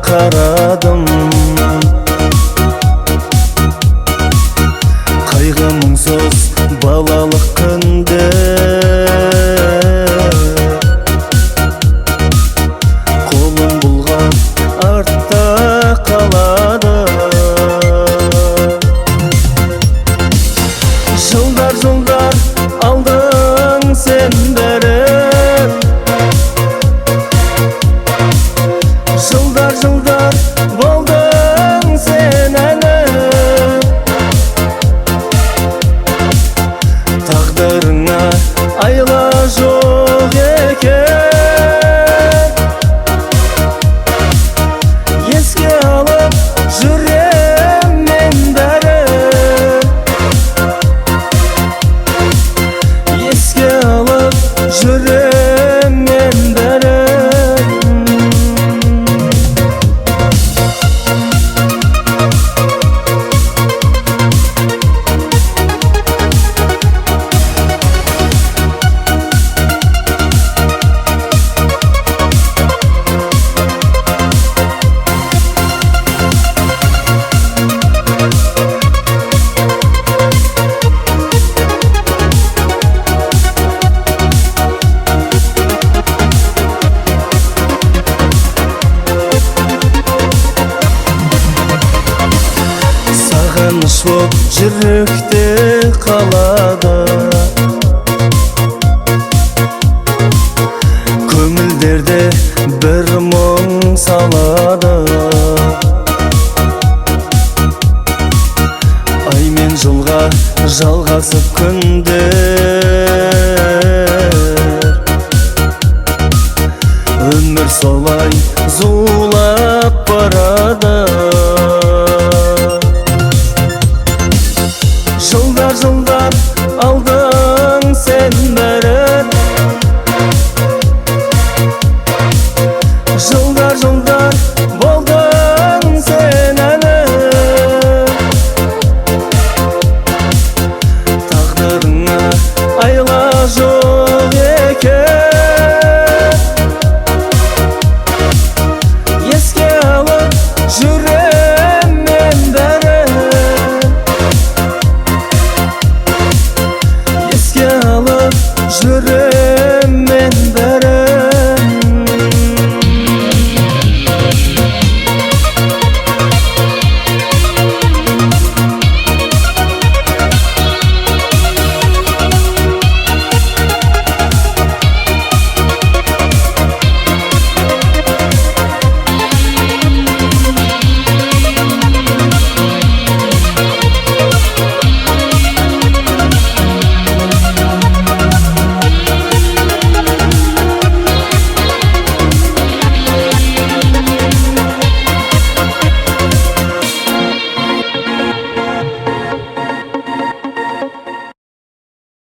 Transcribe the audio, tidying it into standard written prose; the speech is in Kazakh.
қарадым. Қайғы мұңсыз балалық күнде қолым бұлғап артта қалады. Жылдар жылдар алдың сен бәрін, жылдар жылдар болдың сен әлі. Тағдырыңа айла жоқ екен, еске алып жүрем мен бәрін, еске алып жүрем мен бәрін. Сағыныш боп жүректе қалады, көңілдерде бір мұң салады. Ай мен жылға жалғасып күндер, өмір солай зулап барады.